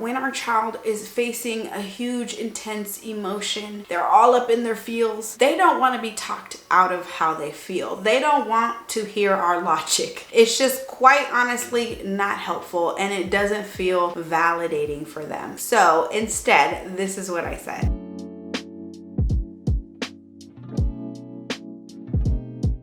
When our child is facing a huge, intense emotion, they're all up in their feels. They don't want to be talked out of how they feel. They don't want to hear our logic. It's just quite honestly not helpful, and it doesn't feel validating for them. So instead, this is what I said.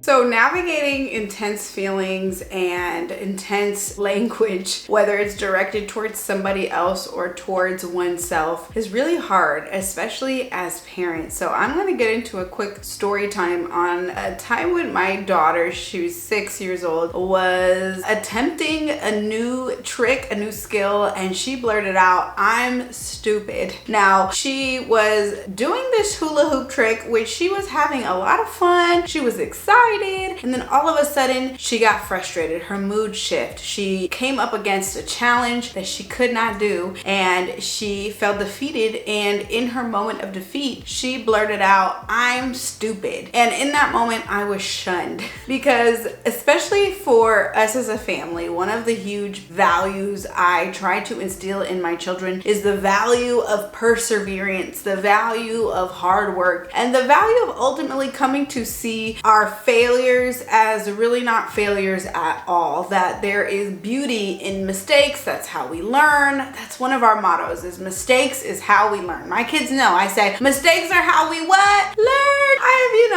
So navigating intense feelings and intense language, whether it's directed towards somebody else or towards oneself, is really hard, especially as parents. So I'm going to get into a quick story time on a time when my daughter, she was 6 years old, was attempting a new trick, a new skill, and she blurted out, "I'm stupid." Now, she was doing this hula hoop trick, which she was having a lot of fun. She was excited. And then all of a sudden she got frustrated. Her mood shift. She came up against a challenge that she could not do, and she felt defeated. And in her moment of defeat, she blurted out, "I'm stupid." And in that moment, I was shunned because, especially for us as a family, one of the huge values I try to instill in my children is the value of perseverance, the value of hard work, and the value of ultimately coming to see our failures as really not failures at all, that there is beauty in mistakes. That's how we learn. That's one of our mottos, is mistakes is how we learn. My kids know I say mistakes are how we what? Learn.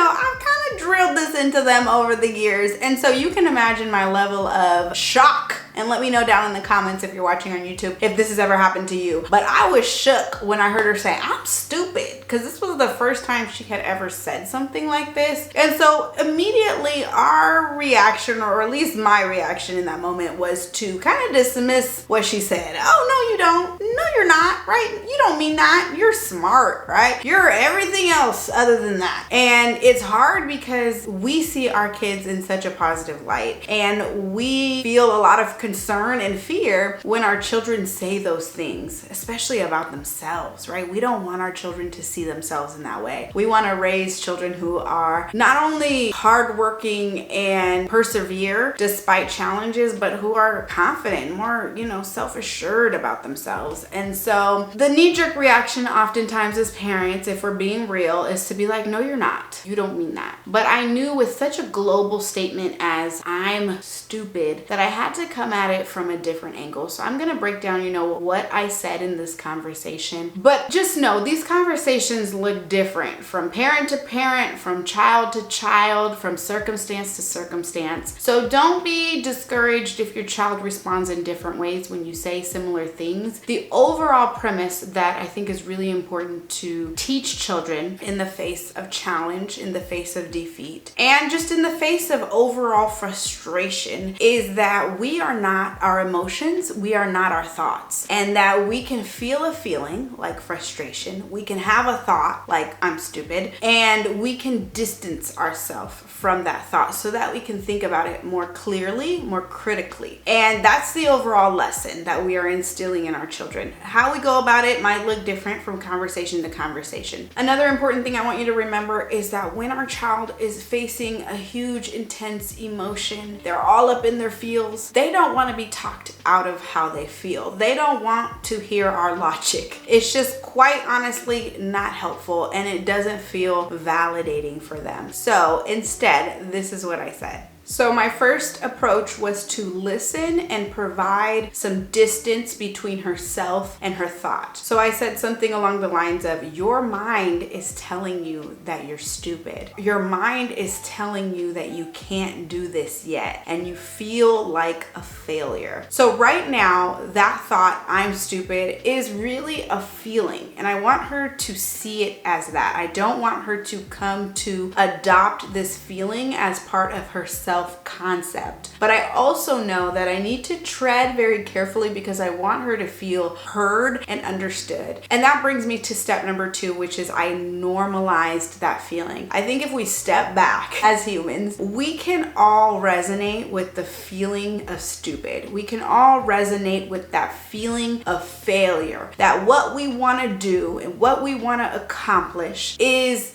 I've kind of drilled this into them over the years. And so you can imagine my level of shock. And let me know down in the comments if you're watching on YouTube if this has ever happened to you. But I was shook when I heard her say, "I'm stupid," because this was the first time she had ever said something like this. And so immediately our reaction, or at least my reaction in that moment, was to kind of dismiss what she said. "Oh, no, you don't. No, you're not, right? You don't mean that. You're smart, right? You're everything else other than that." And it's hard because we see our kids in such a positive light, and we feel a lot of concern and fear when our children say those things, especially about themselves, right? We don't want our children to see themselves in that way. We want to raise children who are not only hardworking and persevere despite challenges, but who are confident, more, self-assured about themselves. And so the knee-jerk reaction oftentimes as parents, if we're being real, is to be like, "No, you're not. You don't mean that." But I knew with such a global statement as "I'm stupid" that I had to come at it from a different angle. So I'm going to break down, what I said in this conversation. But just know these conversations look different from parent to parent, from child to child, from circumstance to circumstance. So don't be discouraged if your child responds in different ways when you say similar things. The overall premise that I think is really important to teach children in the face of challenge, in the face of defeat, and just in the face of overall frustration is that we are not our emotions, we are not our thoughts, and that we can feel a feeling like frustration, we can have a thought like "I'm stupid," and we can distance ourselves from that thought so that we can think about it more clearly, more critically. And that's the overall lesson that we are instilling in our children. How we go about it might look different from conversation to conversation. Another important thing I want you to remember is that when our child is facing a huge, intense emotion, they're all up in their feels, they don't want to be talked out of how they feel. They don't want to hear our logic. It's just quite honestly not helpful, and it doesn't feel validating for them. So instead, this is what I said. So my first approach was to listen and provide some distance between herself and her thought. So I said something along the lines of, "Your mind is telling you that you're stupid. Your mind is telling you that you can't do this yet, and you feel like a failure." So right now, that thought, "I'm stupid," is really a feeling, and I want her to see it as that. I don't want her to come to adopt this feeling as part of herself concept. But I also know that I need to tread very carefully because I want her to feel heard and understood. And that brings me to step number 2, which is I normalized that feeling. I think if we step back as humans, we can all resonate with the feeling of stupid. We can all resonate with that feeling of failure, that what we want to do and what we want to accomplish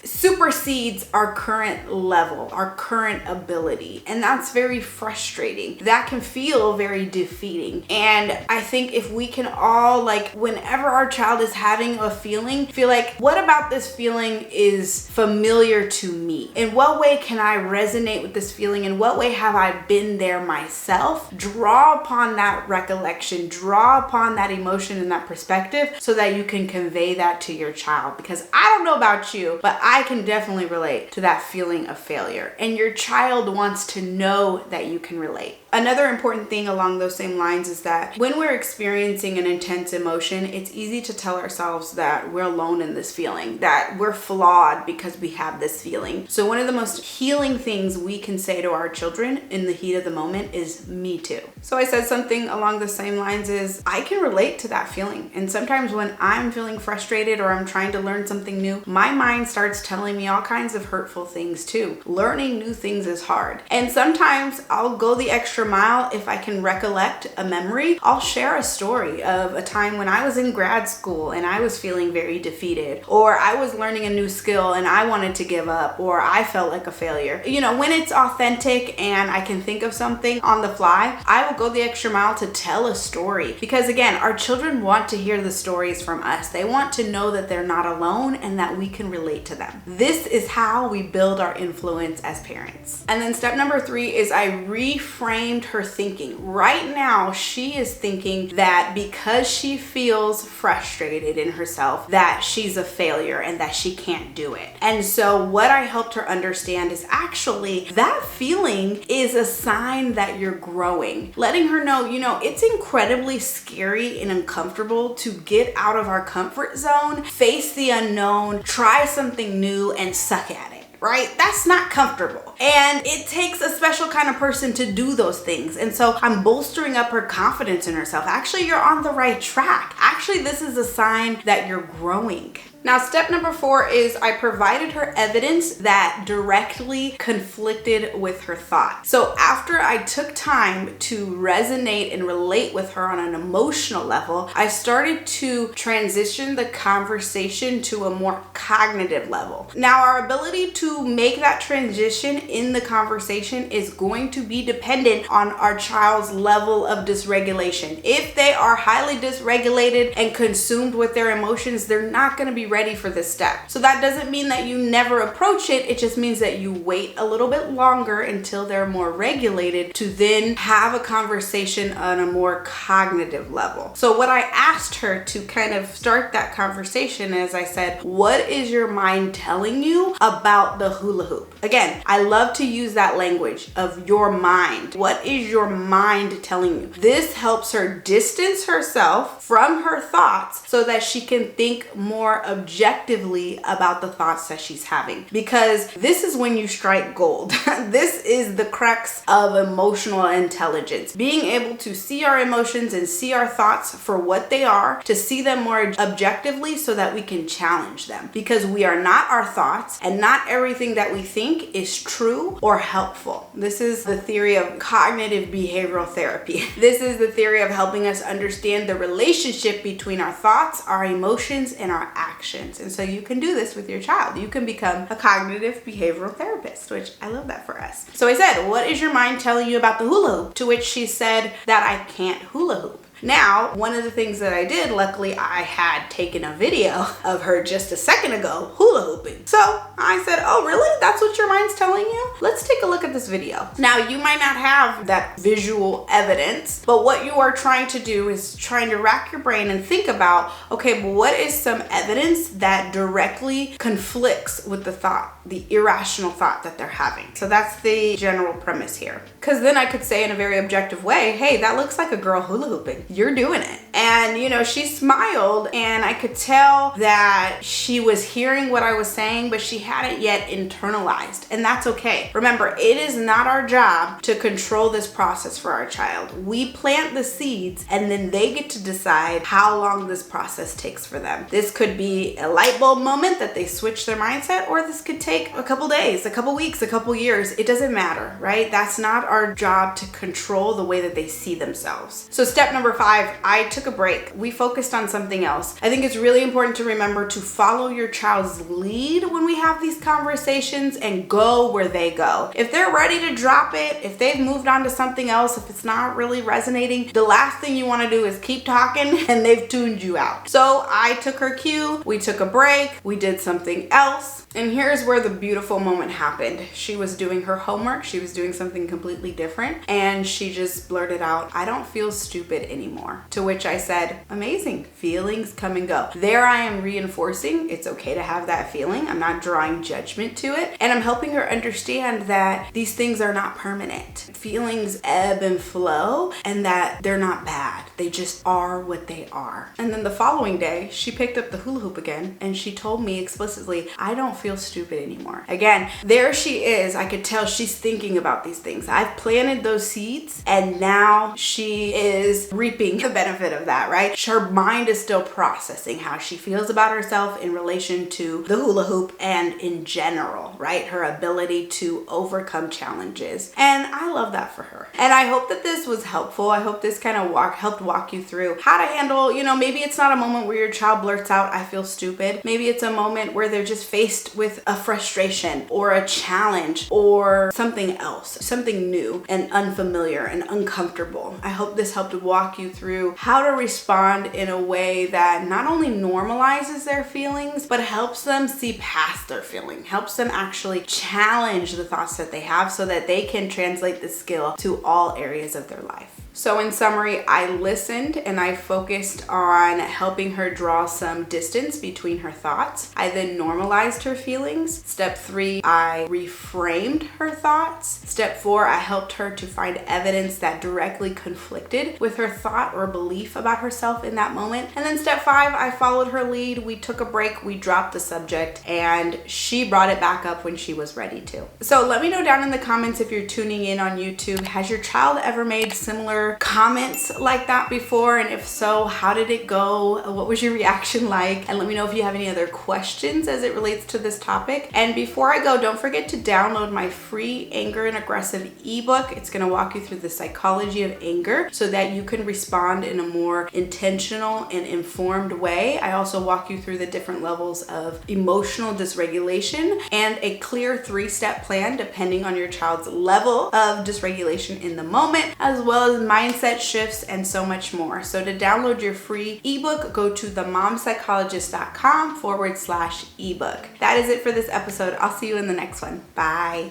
supersedes our current level, our current ability. And that's very frustrating. That can feel very defeating. And I think if we can all, like, whenever our child is having a feeling, feel like, what about this feeling is familiar to me? In what way can I resonate with this feeling? In what way have I been there myself? Draw upon that recollection, draw upon that emotion and that perspective so that you can convey that to your child. Because I don't know about you, but I can definitely relate to that feeling of failure. And your child wants to know that you can relate. Another important thing along those same lines is that when we're experiencing an intense emotion, it's easy to tell ourselves that we're alone in this feeling, that we're flawed because we have this feeling. So one of the most healing things we can say to our children in the heat of the moment is me too. So I said something along the same lines is I can relate to that feeling. And sometimes when I'm feeling frustrated or I'm trying to learn something new, my mind starts telling me all kinds of hurtful things too. Learning new things is hard. And sometimes I'll go the extra mile if I can recollect a memory. I'll share a story of a time when I was in grad school and I was feeling very defeated, or I was learning a new skill and I wanted to give up, or I felt like a failure. You know, when it's authentic and I can think of something on the fly, I will go the extra mile to tell a story. Because again, our children want to hear the stories from us. They want to know that they're not alone and that we can relate to them. This is how we build our influence as parents. And then step number 3 is I reframe her thinking. Right now, she is thinking that because she feels frustrated in herself, that she's a failure and that she can't do it. And so what I helped her understand is actually that feeling is a sign that you're growing. Letting her know, you know, it's incredibly scary and uncomfortable to get out of our comfort zone, face the unknown, try something new, and suck at it. Right? That's not comfortable. And it takes a special kind of person to do those things. And so I'm bolstering up her confidence in herself. Actually, you're on the right track. Actually, this is a sign that you're growing. Now, step number 4 is I provided her evidence that directly conflicted with her thought. So after I took time to resonate and relate with her on an emotional level, I started to transition the conversation to a more cognitive level. Now, our ability to make that transition in the conversation is going to be dependent on our child's level of dysregulation. If they are highly dysregulated and consumed with their emotions, they're not going to be ready for this step. So that doesn't mean that you never approach it. It just means that you wait a little bit longer until they're more regulated to then have a conversation on a more cognitive level. So what I asked her to kind of start that conversation is I said, what is your mind telling you about the hula hoop? Again, I love to use that language of your mind. What is your mind telling you? This helps her distance herself from her thoughts so that she can think more objectively about the thoughts that she's having. Because this is when you strike gold. This is the crux of emotional intelligence. Being able to see our emotions and see our thoughts for what they are, to see them more objectively so that we can challenge them. Because we are not our thoughts, and not everything that we think is true or helpful. This is the theory of cognitive behavioral therapy. This is the theory of helping us understand the relationship between our thoughts, our emotions, and our actions. And so you can do this with your child. You can become a cognitive behavioral therapist, which I love that for us. So I said, what is your mind telling you about the hula hoop? To which she said that I can't hula hoop. Now, one of the things that I did, luckily I had taken a video of her just a second ago hula hooping. So I said, oh really? That's what your mind's telling you? Let's take a look at this video. Now, you might not have that visual evidence, but what you are trying to do is trying to rack your brain and think about, okay, but what is some evidence that directly conflicts with the thought, the irrational thought that they're having? So that's the general premise here. Because then I could say in a very objective way, hey, that looks like a girl hula hooping. You're doing it. And you know, she smiled and I could tell that she was hearing what I was saying, but she hadn't yet internalized. And that's okay. Remember, it is not our job to control this process for our child. We plant the seeds and then they get to decide how long this process takes for them. This could be a light bulb moment that they switch their mindset, or this could take a couple days, a couple weeks, a couple years. It doesn't matter, right? That's not our job to control the way that they see themselves. So step number 5 5, I took a break. We focused on something else. I think it's really important to remember to follow your child's lead when we have these conversations and go where they go. If they're ready to drop it, if they've moved on to something else, if it's not really resonating, the last thing you want to do is keep talking and they've tuned you out. So I took her cue, we took a break, we did something else. And here's where the beautiful moment happened. She was doing her homework, she was doing something completely different, and she just blurted out, "I don't feel stupid anymore." To which I said, amazing, feelings come and go. There I am reinforcing it's okay to have that feeling. I'm not drawing judgment to it. And I'm helping her understand that these things are not permanent. Feelings ebb and flow and that they're not bad. They just are what they are. And then the following day, she picked up the hula hoop again and she told me explicitly, "I don't feel stupid anymore." Again, there she is. I could tell she's thinking about these things. I've planted those seeds and now she is reaping the benefit of that, right? Her mind is still processing how she feels about herself in relation to the hula hoop and in general, right? Her ability to overcome challenges. And I love that for her. And I hope that this was helpful. I hope this kind of helped walk you through how to handle, maybe it's not a moment where your child blurts out, "I feel stupid." Maybe it's a moment where they're just faced with a frustration or a challenge or something else, something new and unfamiliar and uncomfortable. I hope this helped walk you through how to respond in a way that not only normalizes their feelings, but helps them see past their feeling, helps them actually challenge the thoughts that they have so that they can translate the skill to all areas of their life. So in summary, I listened and I focused on helping her draw some distance between her thoughts. I then normalized her feelings. Step 3, I reframed her thoughts. Step 4, I helped her to find evidence that directly conflicted with her thought or belief about herself in that moment. And then step 5, I followed her lead. We took a break, we dropped the subject, and she brought it back up when she was ready to. So let me know down in the comments if you're tuning in on YouTube. Has your child ever made similar comments like that before? And if so, how did it go? What was your reaction like? And let me know if you have any other questions as it relates to this topic. And before I go, don't forget to download my free Anger and Aggressive ebook. It's going to walk you through the psychology of anger so that you can respond in a more intentional and informed way. I also walk you through the different levels of emotional dysregulation and a clear 3-step plan depending on your child's level of dysregulation in the moment, as well as mindset shifts and so much more. So to download your free ebook, go to themomspsychologist.com/ebook. That is it for this episode. I'll see you in the next one. Bye.